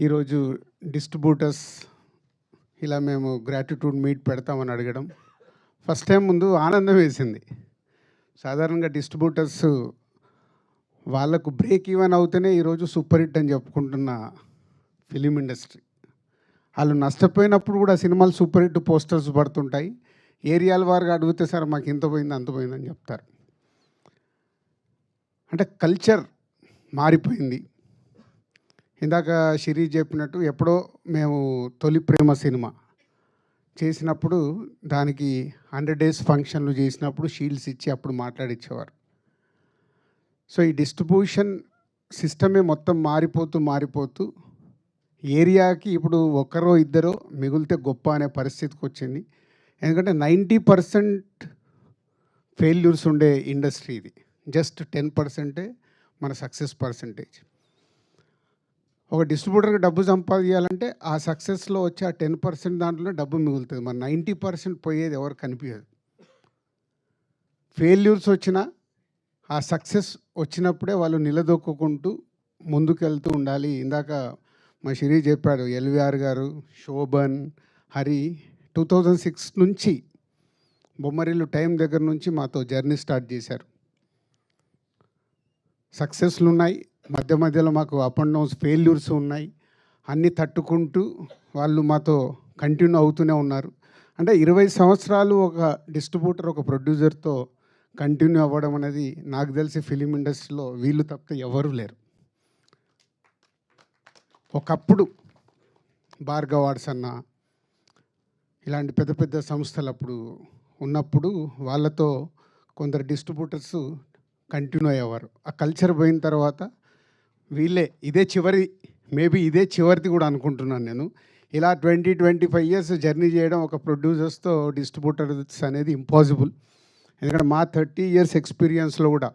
ఈరోజు డిస్ట్రిబ్యూటర్స్ ఇలా మేము గ్రాటిట్యూడ్ మీట్ పెడతామని అడగడం ఫస్ట్ టైం ముందు ఆనందం వేసింది. సాధారణంగా డిస్ట్రిబ్యూటర్స్ వాళ్ళకు బ్రేక్ ఈవెన్ అవుతేనే ఈరోజు సూపర్ హిట్ అని చెప్పుకుంటున్న ఫిలిం ఇండస్ట్రీ. వాళ్ళు నష్టపోయినప్పుడు కూడా సినిమాలు సూపర్ హిట్ పోస్టర్స్ పడుతుంటాయి. ఏరియాల వారుగా అడిగితే సార్ మాకు ఇంత పోయింది అంత పోయిందని చెప్తారు. అంటే కల్చర్ మారిపోయింది. ఇందాక శిరీష్ చెప్పినట్టు ఎప్పుడో మేము తొలి ప్రేమ సినిమా చేసినప్పుడు దానికి 100 days ఫంక్షన్లు చేసినప్పుడు షీల్డ్స్ ఇచ్చి అప్పుడు మాట్లాడిచ్చేవారు. సో ఈ డిస్ట్రిబ్యూషన్ సిస్టమే మొత్తం మారిపోతూ ఏరియాకి ఇప్పుడు ఒక్కరో ఇద్దరో మిగిలితే గొప్ప అనే పరిస్థితికి వచ్చింది. ఎందుకంటే 90% ఫెయిల్యూర్స్ ఉండే ఇండస్ట్రీ ఇది. జస్ట్ 10% మన సక్సెస్ పర్సంటేజ్. ఒక డిస్ట్రిబ్యూటర్కి డబ్బు సంపాదించాలంటే ఆ సక్సెస్లో వచ్చే ఆ 10% దాంట్లో డబ్బు మిగులుతుంది. మన 90% పోయేది ఎవరు కనిపించదు. ఫెయిల్యూర్స్ వచ్చినా ఆ సక్సెస్ వచ్చినప్పుడే వాళ్ళు నిలదొక్కుంటూ ముందుకెళ్తూ ఉండాలి. ఇందాక మా శిరీష్ చెప్పాడు, ఎల్విఆర్ గారు, శోభన్, హరి 2006 నుంచి బొమ్మరిల్లు టైం దగ్గర నుంచి మాతో జర్నీ స్టార్ట్ చేశారు. సక్సెస్లు ఉన్నాయి, మధ్య మధ్యలో మాకు అప్ అండ్ డౌన్స్ ఫెయిల్యూర్స్ ఉన్నాయి. అన్నీ తట్టుకుంటూ వాళ్ళు మాతో కంటిన్యూ అవుతూనే ఉన్నారు. అంటే 20 సంవత్సరాలు ఒక డిస్ట్రిబ్యూటర్ ఒక ప్రొడ్యూసర్తో కంటిన్యూ అవ్వడం అనేది నాకు తెలిసి ఫిలిం ఇండస్ట్రీలో వీళ్ళు తప్పితే ఎవరూ లేరు. ఒకప్పుడు భార్గవ్ ఆర్ట్స్ అన్న ఇలాంటి పెద్ద పెద్ద సంస్థలు అప్పుడు ఉన్నప్పుడు వాళ్ళతో కొందరు డిస్ట్రిబ్యూటర్స్ కంటిన్యూ అయ్యేవారు. ఆ కల్చర్ పోయిన తర్వాత వీళ్ళే ఇదే చివరిది కూడా అనుకుంటున్నాను నేను. ఇలా 20-25 years జర్నీ చేయడం ఒక ప్రొడ్యూసర్స్తో డిస్ట్రిబ్యూటర్స్ అనేది ఇంపాసిబుల్. ఎందుకంటే మా 30 years ఎక్స్పీరియన్స్లో కూడా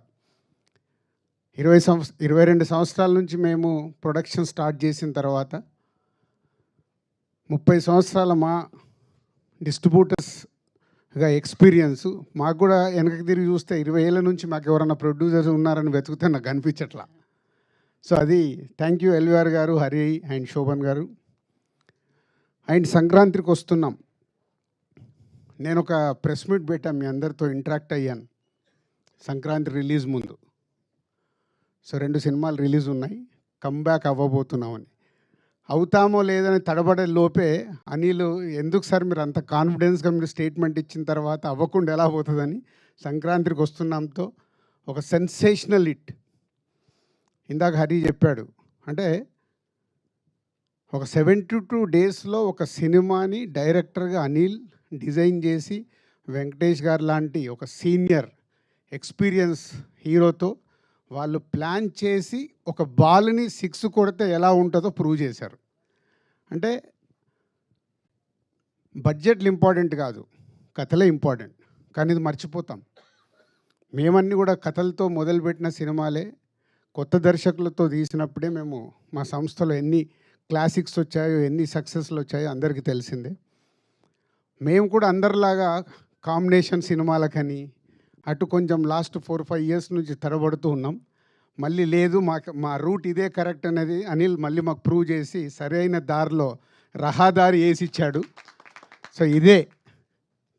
22 సంవత్సరాల నుంచి మేము ప్రొడక్షన్ స్టార్ట్ చేసిన తర్వాత 30 సంవత్సరాల మా డిస్ట్రిబ్యూటర్స్గా ఎక్స్పీరియన్స్ మాకు కూడా వెనక్కి తిరిగి చూస్తే 20 ఏళ్ళ నుంచి మాకు ఎవరన్నా ప్రొడ్యూసర్స్ ఉన్నారని వెతికితే నాకు కనిపించట్లా. సో అది థ్యాంక్ యూ ఎల్విఆర్ గారు, హరి అండ్ శోభన్ గారు. అండ్ సంక్రాంతికి వస్తున్నాం. నేను ఒక ప్రెస్ మీట్ పెట్టాను, మీ అందరితో ఇంటరాక్ట్ అయ్యాను సంక్రాంతి రిలీజ్ ముందు. సో 2 సినిమాలు రిలీజ్ ఉన్నాయి, కమ్బ్యాక్ అవ్వబోతున్నామని. అవుతామో లేదని తడబడే లోపే అనిల్, ఎందుకు సార్ మీరు అంత కాన్ఫిడెన్స్గా మీరు స్టేట్మెంట్ ఇచ్చిన తర్వాత అవ్వకుండా ఎలా పోతుందని సంక్రాంతికి వస్తున్నాంతో ఒక సెన్సేషనల్ హిట్. ఇందాక హరి చెప్పాడు, అంటే ఒక 72 daysలో ఒక సినిమాని డైరెక్టర్గా అనిల్ డిజైన్ చేసి వెంకటేష్ గారు లాంటి ఒక సీనియర్ ఎక్స్పీరియన్స్ హీరోతో వాళ్ళు ప్లాన్ చేసి ఒక బాల్ని 6 కొడితే ఎలా ఉంటుందో ప్రూవ్ చేశారు. అంటే బడ్జెట్లు ఇంపార్టెంట్ కాదు, కథలే ఇంపార్టెంట్. కానీ ఇది మర్చిపోతాం. మేమన్నీ కూడా కథలతో మొదలుపెట్టిన సినిమాలే కొత్త దర్శకులతో తీసినప్పుడే మేము మా సంస్థలో ఎన్ని క్లాసిక్స్ వచ్చాయో, ఎన్ని సక్సెస్లు వచ్చాయో అందరికీ తెలిసిందే. మేము కూడా అందరిలాగా కాంబినేషన్ సినిమాలకని అటు కొంచెం లాస్ట్ 4-5 years నుంచి తడబడుతూ ఉన్నాం. మళ్ళీ లేదు మా రూట్ ఇదే కరెక్ట్ అనేది అనిల్ మళ్ళీ మాకు ప్రూవ్ చేసి సరైన దారిలో రహదారి వేసిచ్చాడు. సో ఇదే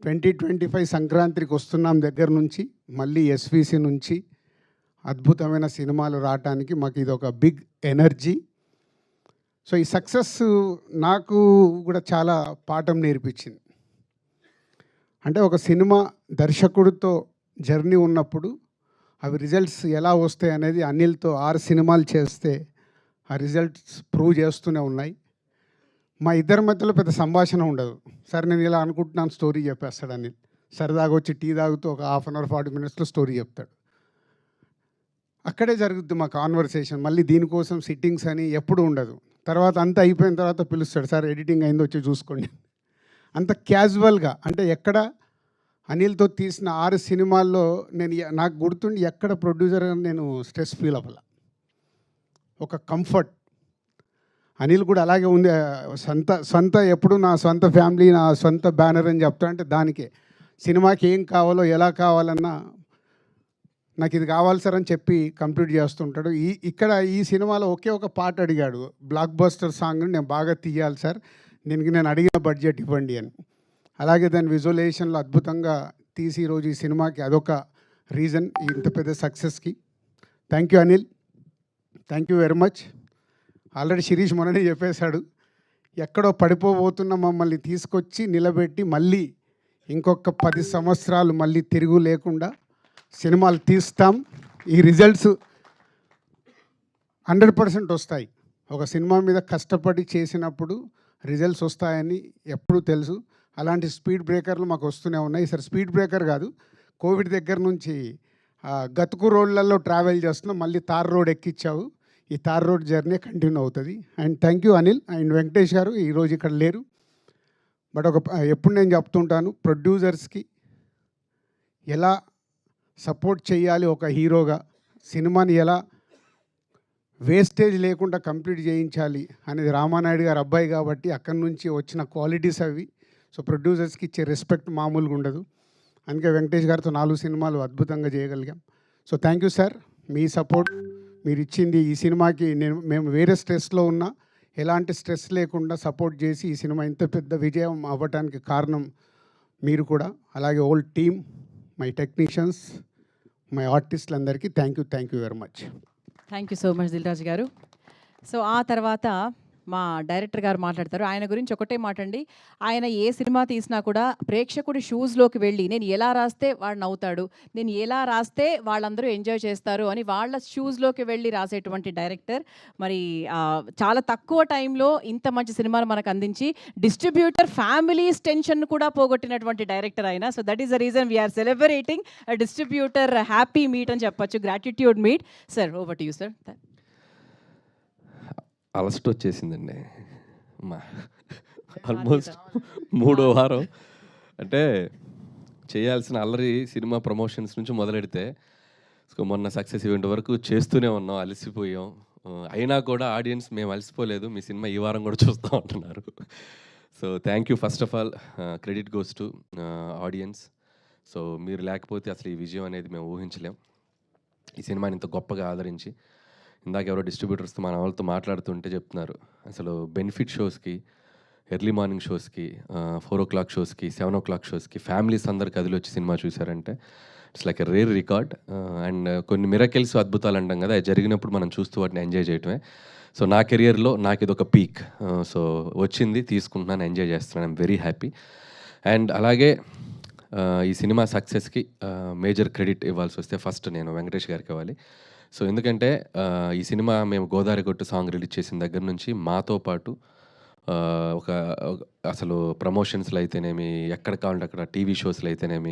2025 సంక్రాంతికి వస్తున్నాం దగ్గర నుంచి మళ్ళీ ఎస్విసి నుంచి అద్భుతమైన సినిమాలు రావటానికి మాకు ఇది ఒక బిగ్ ఎనర్జీ. సో ఈ సక్సెస్ నాకు కూడా చాలా పాఠం నేర్పించింది. అంటే ఒక సినిమా దర్శకుడితో జర్నీ ఉన్నప్పుడు అవి రిజల్ట్స్ ఎలా వస్తాయి అనేది అనిల్తో 6 సినిమాలు చేస్తే ఆ రిజల్ట్స్ ప్రూవ్ చేస్తూనే ఉన్నాయి. మా ఇద్దరి మధ్యలో పెద్ద సంభాషణ ఉండదు. సరే నేను ఇలా అనుకుంటున్నాను, స్టోరీ చెప్పేస్తాడు అనిల్. సరదాగా వచ్చి టీ తాగుతూ ఒక 1/2 hour 40 minutesలో స్టోరీ చెప్తాడు. అక్కడే జరుగుద్ది మా కాన్వర్సేషన్. మళ్ళీ దీనికోసం సిట్టింగ్స్ అని ఎప్పుడు ఉండదు. తర్వాత అంతా అయిపోయిన తర్వాత పిలుస్తాడు, సార్ ఎడిటింగ్ అయిందో వచ్చి చూసుకోండి. అంత క్యాజువల్గా. అంటే ఎక్కడ అనిల్తో తీసిన 6 సినిమాల్లో నాకు గుర్తుండి ఎక్కడ ప్రొడ్యూసర్ నేను స్ట్రెస్ ఫీల్ అవ్వాల. ఒక కంఫర్ట్. అనిల్ కూడా అలాగే ఉంది. సొంత ఎప్పుడు నా సొంత ఫ్యామిలీ, నా సొంత బ్యానర్ అని చెప్తా. అంటే దానికే సినిమాకి ఏం కావాలో ఎలా కావాలన్నా నాకు ఇది కావాలి సార్ అని చెప్పి కంప్లీట్ చేస్తుంటాడు. ఇక్కడ ఈ సినిమాలో ఒకే ఒక పాట అడిగాడు, బ్లాక్ బస్టర్ సాంగ్ నేను బాగా తీయాలి సార్, దీనికి నేను అడిగిన బడ్జెట్ ఇవ్వండి అని. అలాగే దాని విజువలైజేషన్లో అద్భుతంగా తీసి ఈరోజు ఈ సినిమాకి అదొక రీజన్ ఇంత పెద్ద సక్సెస్కి. Thank you Anil, thank you very much. Already Shirish మొన్ననే చెప్పేశాడు, ఎక్కడో పడిపోబోతున్న మమ్మల్ని తీసుకొచ్చి నిలబెట్టి మళ్ళీ ఇంకొక 10 సంవత్సరాలు మళ్ళీ తిరుగు లేకుండా సినిమాలు తీస్తాం. ఈ రిజల్ట్స్ 100% వస్తాయి. ఒక సినిమా మీద కష్టపడి చేసినప్పుడు రిజల్ట్స్ వస్తాయని ఎప్పుడూ తెలుసు. అలాంటి స్పీడ్ బ్రేకర్లు మాకు వస్తూనే ఉన్నాయి. ఈసారి స్పీడ్ బ్రేకర్ కాదు, కోవిడ్ దగ్గర నుంచి గతుకు రోడ్లలో ట్రావెల్ చేస్తున్నాం, మళ్ళీ తార్ రోడ్ ఎక్కించావు. ఈ తార్ రోడ్ జర్నీ కంటిన్యూ అవుతుంది. And thank you Anil and Venkatesh గారు, ఈరోజు ఇక్కడ లేరు. బట్ ఎప్పుడు నేను చెప్తుంటాను, ప్రొడ్యూసర్స్కి ఎలా సపోర్ట్ చేయాలి, ఒక హీరోగా సినిమాని ఎలా వేస్టేజ్ లేకుండా కంప్లీట్ చేయించాలి అనేది రామానాయుడు గారు అబ్బాయి కాబట్టి అక్కడి నుంచి వచ్చిన క్వాలిటీస్ అవి. సో ప్రొడ్యూసర్స్కి ఇచ్చే రెస్పెక్ట్ మామూలుగా ఉండదు. అందుకే వెంకటేష్ గారితో 4 సినిమాలు అద్భుతంగా చేయగలిగాం. సో థ్యాంక్ యూ సార్, మీ సపోర్ట్ మీరు ఇచ్చింది ఈ సినిమాకి. మేము వేరే స్ట్రెస్లో ఉన్నా ఎలాంటి స్ట్రెస్ లేకుండా సపోర్ట్ చేసి ఈ సినిమా ఇంత పెద్ద విజయం అవ్వటానికి కారణం మీరు కూడా. అలాగే old team, my technicians, my ఆర్టిస్టులందరికీ thank you very much. Thank you so much Dilraju గారు. సో ఆ తర్వాత మా డైరెక్టర్ గారు మాట్లాడతారు. ఆయన గురించి ఒకటే మాట అండి, ఆయన ఏ సినిమా తీసినా కూడా ప్రేక్షకుడి షూస్లోకి వెళ్ళి నేను ఎలా రాస్తే వాడు నవ్వుతాడు, నేను ఎలా రాస్తే వాళ్ళందరూ ఎంజాయ్ చేస్తారు అని వాళ్ళ షూస్లోకి వెళ్ళి రాసేటువంటి డైరెక్టర్. మరి చాలా తక్కువ టైంలో ఇంత మంచి సినిమాను మనకు అందించి డిస్ట్రిబ్యూటర్ ఫ్యామిలీస్ టెన్షన్ కూడా పోగొట్టినటువంటి డైరెక్టర్ ఆయన. So that is the reason we are celebrating distributor happy meet అని చెప్పొచ్చు, gratitude meet. Sir over to you sir. At last వచ్చేసిందండి మా ఆల్మోస్ట్ 3వ వారం. అంటే చేయాల్సిన అల్లరి సినిమా ప్రమోషన్స్ నుంచి మొదలెడితే మొన్న సక్సెస్ ఈవెంట్ వరకు చేస్తూనే ఉన్నాం, అలసిపోయాం. అయినా కూడా ఆడియన్స్ మేము అలసిపోలేదు, మీ సినిమా ఈ వారం కూడా చూస్తూ ఉంటున్నారు. So thank you first of all, credit goes to audience. So మీరు లేకపోతే అసలు ఈ విజయం అనేది మేము ఊహించలేం. ఈ సినిమాని ఇంత గొప్పగా ఆదరించి, ఇందాక ఎవరో డిస్ట్రిబ్యూటర్స్తో మన వాళ్ళతో మాట్లాడుతుంటే చెప్తున్నారు, అసలు బెనిఫిట్ షోస్కి, ఎర్లీ మార్నింగ్ షోస్కి, 4 o'clock షోస్కి, 7 o'clock షోస్కి ఫ్యామిలీస్ అందరు కదిలి వచ్చి సినిమా చూసారంటే it's like a rare record. And కొన్ని మిరకిల్స్, అద్భుతాలు అంటాం కదా, అది జరిగినప్పుడు మనం చూస్తూ వాటిని ఎంజాయ్ చేయటమే. సో నా కెరియర్లో నాకు ఇది ఒక పీక్. సో వచ్చింది, తీసుకుంటున్నాను, ఎంజాయ్ చేస్తున్నాను, ఐమ్ వెరీ హ్యాపీ. అండ్ అలాగే ఈ సినిమా సక్సెస్కి మేజర్ క్రెడిట్ ఇవ్వాల్సి వస్తే ఫస్ట్ నేను వెంకటేష్ గారికి ఇవ్వాలి. సో ఎందుకంటే ఈ సినిమా మేము గోదావరి కొట్టు సాంగ్ రిలీజ్ చేసిన దగ్గర నుంచి మాతో పాటు ఒక అసలు ప్రమోషన్స్లో అయితేనేమి, ఎక్కడ కావాలంటే అక్కడ టీవీ షోస్లో అయితేనేమి,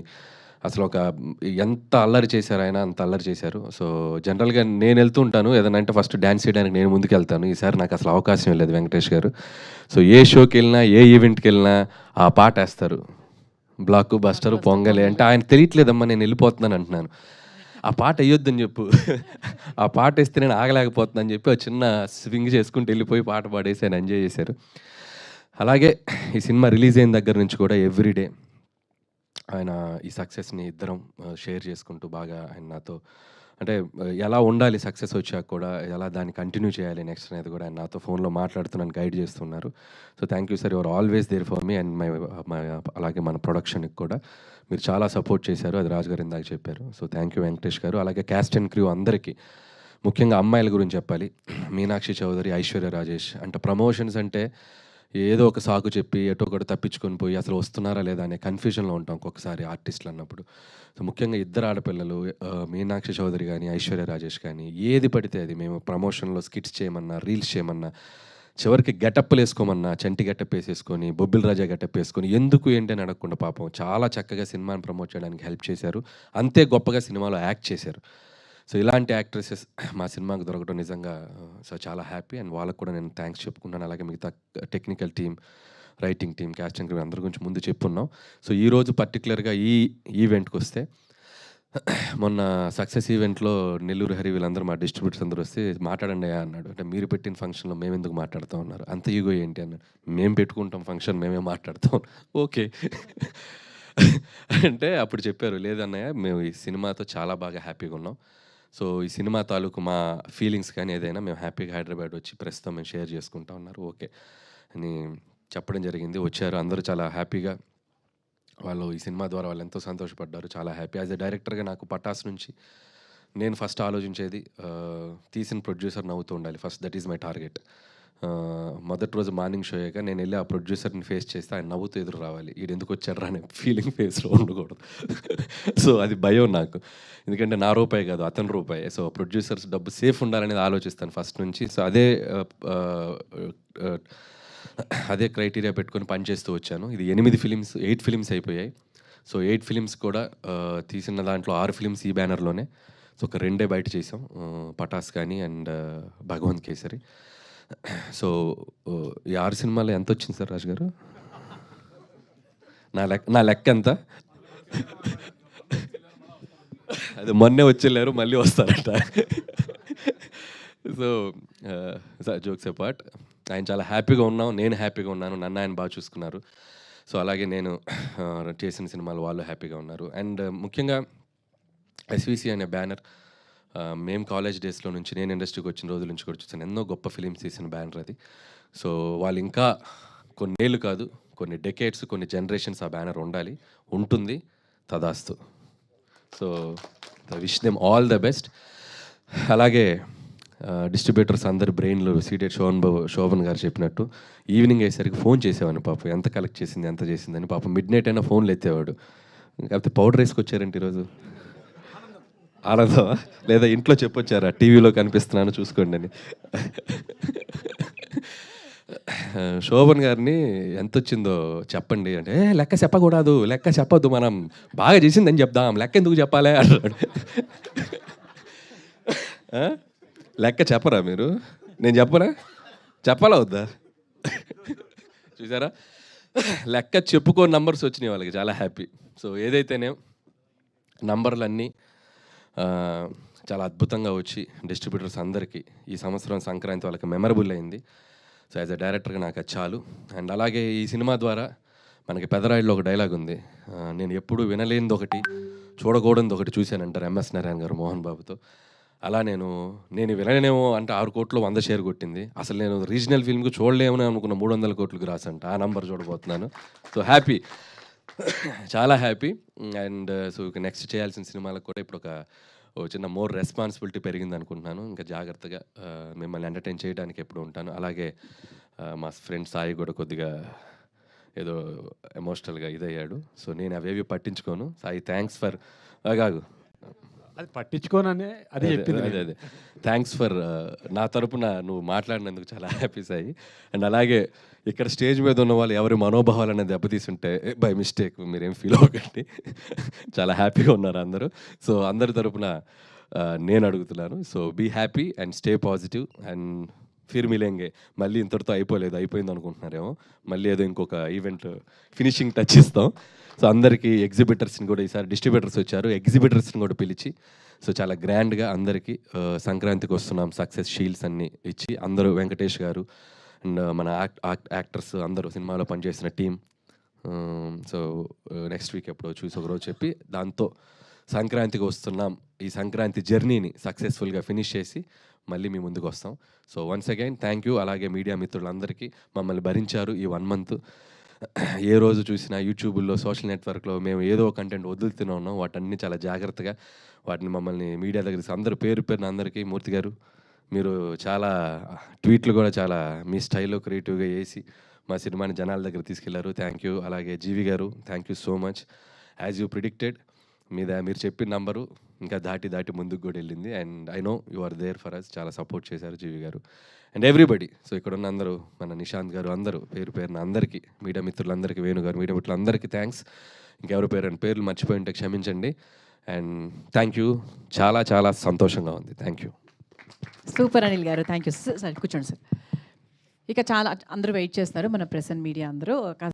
అసలు ఒక ఎంత అల్లరి చేశారు ఆయన, అంత అల్లరి చేశారు. సో జనరల్గా నేను వెళ్తూ ఉంటాను ఏదైనా అంటే ఫస్ట్ డ్యాన్స్ చేయడానికి నేను ముందుకు వెళ్తాను. ఈసారి నాకు అసలు అవకాశం లేదు వెంకటేష్ గారు. సో ఏ షోకి వెళ్ళినా, ఏ ఈవెంట్కి వెళ్ళినా ఆ పాట వేస్తారు, బ్లాక్ బస్టర్ పొంగలే అంటే ఆయన తెలియట్లేదమ్మా నేను వెళ్ళిపోతున్నాను అంటున్నాను. ఆ పాట వేయొద్దని చెప్పు, ఆ పాట వేస్తే నేను ఆగలేకపోతున్నాను అని చెప్పి ఆ చిన్న స్వింగ్ చేసుకుంటూ వెళ్ళిపోయి పాట పాడేసి ఆయన ఎంజాయ్ చేశారు. అలాగే ఈ సినిమా రిలీజ్ అయిన దగ్గర నుంచి కూడా ఎవ్రీడే ఆయన ఈ సక్సెస్ని ఇద్దరం షేర్ చేసుకుంటూ బాగా ఆయన నాతో అంటే ఎలా ఉండాలి సక్సెస్ వచ్చాక కూడా, ఎలా దాన్ని కంటిన్యూ చేయాలి నెక్స్ట్ అనేది కూడా ఆయన నాతో ఫోన్లో మాట్లాడుతున్నాను, గైడ్ చేస్తున్నారు. So thank you sir, your always there for me and my అలాగే మన ప్రొడక్షన్కి కూడా మీరు చాలా సపోర్ట్ చేశారు, అది రాజు గారు ఇందాక చెప్పారు. సో థ్యాంక్ యూ వెంకటేష్ గారు. అలాగే క్యాస్ట్ అండ్ క్రూ అందరికీ, ముఖ్యంగా అమ్మాయిల గురించి చెప్పాలి, మీనాక్షి చౌదరి, ఐశ్వర్య రాజేష్. అంటే ప్రమోషన్స్ అంటే ఏదో ఒక సాకు చెప్పి ఎటో ఒకటి తప్పించుకొని పోయి అసలు వస్తున్నారా లేదా అనే కన్ఫ్యూజన్లో ఉంటాం ఒక్కొక్కసారి ఆర్టిస్టులు అన్నప్పుడు. సో ముఖ్యంగా ఇద్దరు ఆడపిల్లలు, మీనాక్షి చౌదరి కానీ ఐశ్వర్య రాజేష్ కానీ, ఏది పడితే అది మేము ప్రమోషన్లో స్కిట్స్ చేయమన్నా, రీల్స్ చేయమన్నా, చివరికి గెటప్లు వేసుకోమన్నా చంటి గెటప్ వేసేసుకొని, బొబ్బిల్ రాజా గెటప్ వేసుకొని, ఎందుకు ఏంటి అని అడగకుండా పాపం చాలా చక్కగా సినిమాని ప్రమోట్ చేయడానికి హెల్ప్ చేశారు. అంతే గొప్పగా సినిమాలో యాక్ట్ చేశారు. సో ఇలాంటి యాక్ట్రెసెస్ మా సినిమాకు దొరకడం నిజంగా సో చాలా హ్యాపీ. అండ్ వాళ్ళకు కూడా నేను థ్యాంక్స్ చెప్పుకున్నాను. అలాగే మిగతా technical team, writing team, casting team అందరి గురించి ముందు చెప్పున్నాం. సో ఈరోజు పర్టికులర్గా ఈ ఈవెంట్కి వస్తే, మొన్న సక్సెస్ ఈవెంట్లో నెల్లూరు హరి వీళ్ళందరూ మా డిస్ట్రిబ్యూటర్స్ అందరూ వస్తే మాట్లాడండి అన్నాడు. అంటే మీరు పెట్టిన ఫంక్షన్లో మేము ఎందుకు మాట్లాడుతూ ఉన్నారు, అంత ఈగో ఏంటి అన్నాడు. మేము పెట్టుకుంటాం ఫంక్షన్, మేమే మాట్లాడతాం. ఓకే అంటే అప్పుడు చెప్పారు, లేదన్నయ్య మేము ఈ సినిమాతో చాలా బాగా హ్యాపీగా ఉన్నాం. సో ఈ సినిమా తాలూకు మా ఫీలింగ్స్ కానీ ఏదైనా మేము హ్యాపీగా హైదరాబాద్ వచ్చి ప్రస్తుతం మేము షేర్ చేసుకుంటా ఉన్నారు. ఓకే అని చెప్పడం జరిగింది. వచ్చారు అందరూ చాలా హ్యాపీగా. వాళ్ళు ఈ సినిమా ద్వారా వాళ్ళు ఎంతో సంతోషపడ్డారు. చాలా హ్యాపీ. యాజ్ ఎ డైరెక్టర్గా నాకు పటాస్ నుంచి నేను ఫస్ట్ ఆలోచించేది తీసిన ప్రొడ్యూసర్ నవ్వుతూ ఉండాలి. First that is my target. మొదటి రోజు మార్నింగ్ షో అయ్యాక నేను వెళ్ళి ఆ ప్రొడ్యూసర్ని ఫేస్ చేస్తే ఆయన నవ్వుతూ ఎదురు రావాలి. ఈడు ఎందుకు వచ్చారా అనే ఫీలింగ్ ఫేస్లో ఉండకూడదు. సో అది భయం నాకు. ఎందుకంటే నా రూపాయి కాదు, అతని రూపాయి. సో ప్రొడ్యూసర్స్ డబ్బు సేఫ్ ఉండాలనేది ఆలోచిస్తాను ఫస్ట్ నుంచి. సో అదే క్రైటీరియా పెట్టుకొని పనిచేస్తూ వచ్చాను. ఇది 8 ఫిలిమ్స్ అయిపోయాయి. సో 8 ఫిలిమ్స్ కూడా తీసిన దాంట్లో 6 ఫిలిమ్స్ ఈ బ్యానర్లోనే. సో ఒక 2 బయట చేసాం, పటాస్ కానీ అండ్ భగవంత్ కేసరి. సో ఈ 6 సినిమాలు ఎంత వచ్చింది సార్ రాజు గారు? నా లెక్క ఎంత? అది మొన్నే వచ్చేళ్ళారు, మళ్ళీ వస్తారట. సో జోక్స్ అపార్ట్, ఆయన చాలా హ్యాపీగా ఉన్నాం, నేను హ్యాపీగా ఉన్నాను, నన్ను ఆయన బాగా చూసుకున్నారు. సో అలాగే నేను చేసిన సినిమాలు వాళ్ళు హ్యాపీగా ఉన్నారు. అండ్ ముఖ్యంగా ఎస్విసి అనే బ్యానర్ మేము కాలేజ్ డేస్లో నుంచి, నేను ఇండస్ట్రీకి వచ్చిన రోజుల నుంచి కూడా చూసాను. ఎన్నో గొప్ప ఫిలిమ్స్ తీసిన బ్యానర్ అది. సో వాళ్ళు ఇంకా కొన్నేళ్ళు కాదు, కొన్ని డెకేడ్స్, కొన్ని జనరేషన్స్ ఆ బ్యానర్ ఉండాలి, ఉంటుంది. తదాస్తు. So wish them all the best. అలాగే డిస్ట్రిబ్యూటర్స్ అందరి బ్రెయిన్లు సీటెడ్ శోభన్ గారు చెప్పినట్టు ఈవినింగ్ అయ్యేసరికి ఫోన్ చేసేవాడిని. పాపం ఎంత కలెక్ట్ చేసింది, ఎంత చేసిందని. పాపం మిడ్ నైట్ అయినా ఫోన్లు ఎత్తేవాడు. కాకపోతే పౌడర్ వేసుకొచ్చారంటే ఈరోజు ఆనందమా, లేదా ఇంట్లో చెప్పొచ్చారా టీవీలో కనిపిస్తున్నాను చూసుకోండి అని. శోభన్ గారిని ఎంత వచ్చిందో చెప్పండి అంటే, లెక్క చెప్పకూడదు, లెక్క చెప్పొద్దు, మనం బాగా చేసిందని చెప్దాం, లెక్క ఎందుకు చెప్పాలి అంటాడు. లెక్క చెప్పరా మీరు? నేను చెప్పరా? చెప్పాలా వద్దా? చూసారా, లెక్క చెప్పుకోని నంబర్స్ వచ్చినాయి వాళ్ళకి, చాలా హ్యాపీ. సో ఏదైతేనే నంబర్లన్నీ చాలా అద్భుతంగా వచ్చి డిస్ట్రిబ్యూటర్స్ అందరికీ ఈ సంవత్సరం సంక్రాంతి వాళ్ళకి మెమరబుల్ అయింది. సో యాజ్ అ డైరెక్టర్గా నాకు అది చాలు. అండ్ అలాగే ఈ సినిమా ద్వారా మనకి పెదరాయిలో ఒక డైలాగ్ ఉంది, నేను ఎప్పుడు వినలేనిది ఒకటి, చూడకూడనిది ఒకటి చూశానంటారు ఎంఎస్ నారాయణ గారు మోహన్ బాబుతో. అలా నేను వినలేనేమో అంటే 6 కోట్లు 100 షేర్ కొట్టింది. అసలు నేను రీజనల్ ఫిల్మ్కి చూడలేమని అనుకున్న 300 కోట్లకు రాసంట. ఆ నంబర్ చూడబోతున్నాను. సో హ్యాపీ, చాలా హ్యాపీ. అండ్ సో ఇక నెక్స్ట్ చేయాల్సిన సినిమాలకు కూడా ఇప్పుడు ఒక చిన్న మోర్ రెస్పాన్సిబిలిటీ పెరిగింది అనుకుంటున్నాను. ఇంకా జాగ్రత్తగా మిమ్మల్ని ఎంటర్టైన్ చేయడానికి ఎప్పుడు ఉంటాను. అలాగే మా ఫ్రెండ్ సాయి కూడా కొద్దిగా ఏదో ఎమోషనల్గా ఇదయ్యాడు. సో నేను అవేవి పట్టించుకోను. సాయి థ్యాంక్స్ ఫర్ కాదు అది పట్టించుకోననే అదే చెప్పింది. అదే థ్యాంక్స్ ఫర్ నా తరపున నువ్వు మాట్లాడినందుకు చాలా హ్యాపీ సాయి. అండ్ అలాగే ఇక్కడ స్టేజ్ మీద ఉన్న వాళ్ళు ఎవరి మనోభావాలు అనేది దెబ్బతీస్తుంటే బై మిస్టేక్ మీరేం ఫీల్ అవ్వకండి. చాలా హ్యాపీగా ఉన్నారు అందరూ. సో అందరి తరపున నేను అడుగుతున్నాను, so be happy and stay positive and ఫిర్ మిలేంగే. మళ్ళీ ఇంతటితో అయిపోయింది అనుకుంటున్నారేమో, మళ్ళీ ఏదో ఇంకొక ఈవెంట్ ఫినిషింగ్ టచ్ ఇస్తాం. సో అందరికీ ఎగ్జిబిటర్స్ని కూడా, ఈసారి డిస్ట్రిబ్యూటర్స్ వచ్చారు, ఎగ్జిబిటర్స్ని కూడా పిలిచి సో చాలా గ్రాండ్గా అందరికీ సంక్రాంతికి వస్తున్నాం సక్సెస్ షీల్డ్స్ అన్నీ ఇచ్చి, అందరూ వెంకటేష్ గారు అండ్ మన యాక్టర్స్ అందరూ సినిమాలో పనిచేసిన టీం. సో నెక్స్ట్ వీక్ ఎప్పుడో చూసి ఒకరోజు చెప్పి దాంతో సంక్రాంతికి వస్తున్నాం, ఈ సంక్రాంతి జర్నీని సక్సెస్ఫుల్గా ఫినిష్ చేసి మళ్ళీ మీ ముందుకు వస్తాం. So once again thank you. అలాగే మీడియా మిత్రులందరికీ మమ్మల్ని భరించారు ఈ 1 మంత్. ఏ రోజు చూసినా యూట్యూబ్లో, సోషల్ నెట్వర్క్లో మేము ఏదో కంటెంట్ వదులుతూనే ఉన్నాం. వాటన్ని చాలా జాగ్రత్తగా వాటిని మమ్మల్ని మీడియా దగ్గర అందరూ పేరున అందరికీ, మూర్తి గారు మీరు చాలా ట్వీట్లు కూడా చాలా మీ స్టైల్లో క్రియేటివ్గా వేసి మా సినిమాని జనాల దగ్గర తీసుకెళ్లారు. Thank you. అలాగే జీవి గారు thank you so much. As you predicted మీరు చెప్పిన నంబరు ఇంకా దాటి ముందుకు కూడా వెళ్ళింది. And I know you are there for us. చాలా సపోర్ట్ చేశారు జీవి గారు అండ్ ఎవ్రీబడి. సో ఇక్కడ ఉన్న అందరూ, మన నిశాంత్ గారు, అందరూ పేరున అందరికీ, మీడియా మిత్రులందరికీ, వేణు గారు, మీడియా మిత్రులందరికీ థ్యాంక్స్. ఇంకెవరు పేర్లు మర్చిపోయి ఉంటే క్షమించండి. And thank you. చాలా చాలా సంతోషంగా ఉంది. Thank you. సూపర్ అనిల్ గారు, థ్యాంక్ యూ సార్. కూర్చోండి సార్. ఇక చాలా అందరూ వెయిట్ చేస్తున్నారు, మన ప్రెస్ అండ్ మీడియా అందరూ.